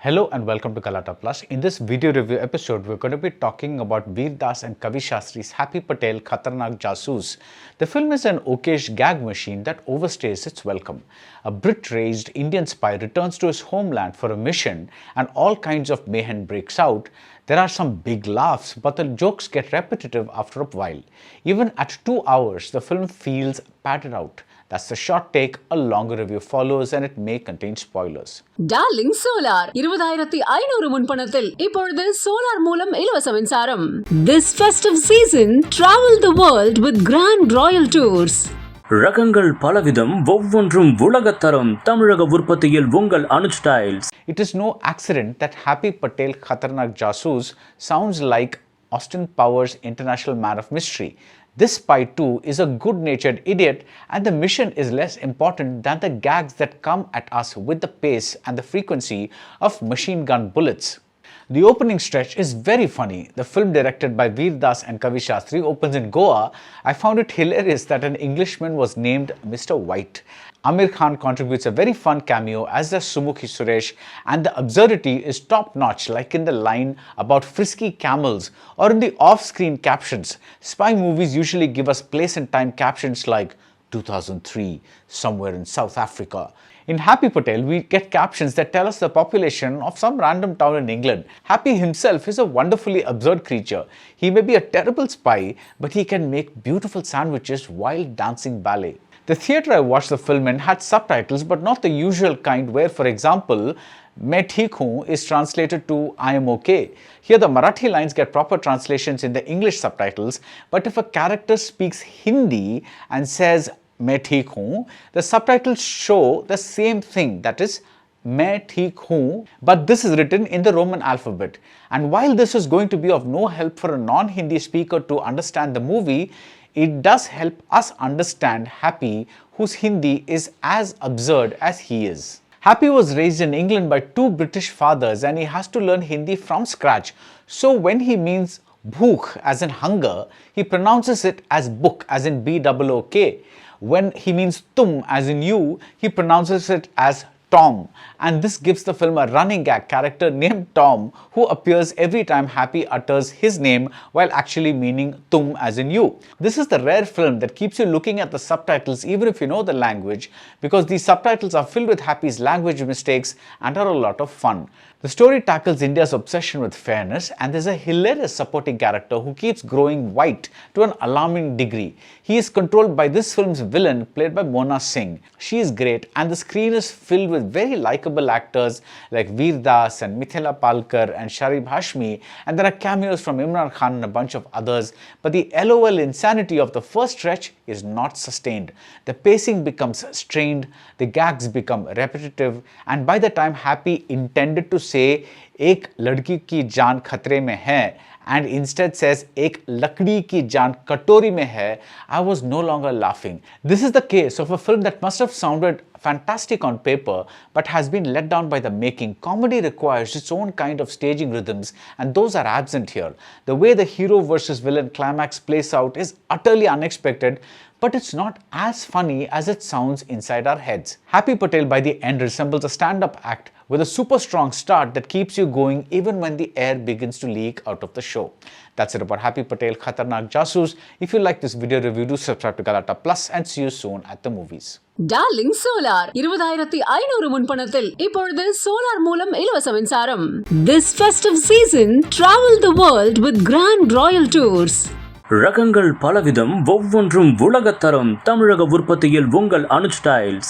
Hello and welcome to Galatta Plus. In this video review episode, we're going to be talking about Veer Das and Kavi Shastri's Happy Patel Khatarnak Jasoos. The film is an okayish gag machine that overstays its welcome. A Brit-raised Indian spy returns to his homeland for a mission and all kinds of mayhem breaks out. There are some big laughs, but the jokes get repetitive after a while. Even at 2 hours, the film feels padded out. That's the short take. A longer review follows and it may contain spoilers. Darling Solar 20500 முன்பணத்தில் இப்பொழுது solar மூலம் இலவச மின்சாரம். This festive season, travel the world with Grand Royal Tours. ரகங்கள் பலவிதம் ஒவ்வொன்றும் உலகத்தரம் தமிழக உற்பத்தியில் உங்கள் Anuj tiles. It is no accident that Happy Patel Khatarnak Jasoos sounds like Austin Powers' International Man of Mystery. This spy too is a good-natured idiot, and the mission is less important than the gags that come at us with the pace and the frequency of machine gun bullets. The opening stretch is very funny. The film, directed by Veer Das and Kavi Shastri, opens in Goa. I found it hilarious that an Englishman was named Mr. White. Aamir contributes a very fun cameo as does Sumukhi Suresh, and the absurdity is top-notch, like in the line about frisky camels or in the off-screen captions. Spy movies usually give us place and time captions like 2003, somewhere in South Africa. In Happy Patel, we get captions that tell us the population of some random town in England. Happy himself is a wonderfully absurd creature. He may be a terrible spy, but he can make beautiful sandwiches while dancing ballet. The theatre I watched the film in had subtitles, but not the usual kind where, for example, Main Theek Hoon is translated to I am okay. Here the Marathi lines get proper translations in the English subtitles, but if a character speaks Hindi and says Main Theek Hoon, the subtitles show the same thing, that is Main Theek Hoon, but this is written in the Roman alphabet. And while this is going to be of no help for a non-Hindi speaker to understand the movie, it does help us understand Happy, whose Hindi is as absurd as he is. Happy was raised in England by two British fathers and he has to learn Hindi from scratch. So when he means bhook as in hunger, he pronounces it as book as in B-O-O-K. When he means tum as in you, he pronounces it as Tom, and this gives the film a running gag character named Tom who appears every time Happy utters his name while actually meaning tum as in you. This is the rare film that keeps you looking at the subtitles even if you know the language, because these subtitles are filled with Happy's language mistakes and are a lot of fun. The story tackles India's obsession with fairness, and there's a hilarious supporting character who keeps growing white to an alarming degree. He is controlled by this film's villain played by Mona Singh. She is great, and the screen is filled with very likable actors like Veer Das and Mithila Palkar and Sharib Hashmi, and there are cameos from Imran Khan and a bunch of others, but the LOL insanity of the first stretch is not sustained. The pacing becomes strained, the gags become repetitive, and by the time Happy intended to say एक लड़की की जान खतरे में है and instead says एक लकड़ी की जान कटोरी में है, I was no longer laughing. This is the case of a film that must have sounded fantastic on paper but has been let down by the making. Comedy requires its own kind of staging rhythms and those are absent here. The way the hero versus villain climax plays out is utterly unexpected, but it's not as funny as it sounds inside our heads. Happy Patel by the end resembles a stand-up act with a super strong start that keeps you going even when the air begins to leak out of the show. That's it about Happy Patel Khatarnak Jasoos. If you like this video review, do subscribe to Galatta Plus and see you soon at the movies. Darling Solar 20500 முன்பணத்தில் இப்பொழுது solar மூலம் இலவச மின்சாரம். This festive season, travel the world with Grand Royal Tours. ரகங்கள் பலவிதம் ஒவ்வொன்றும் உலகத்தரம் தமிழக உற்பத்தியில் உங்கள் அனுஜ் டைல்ஸ்.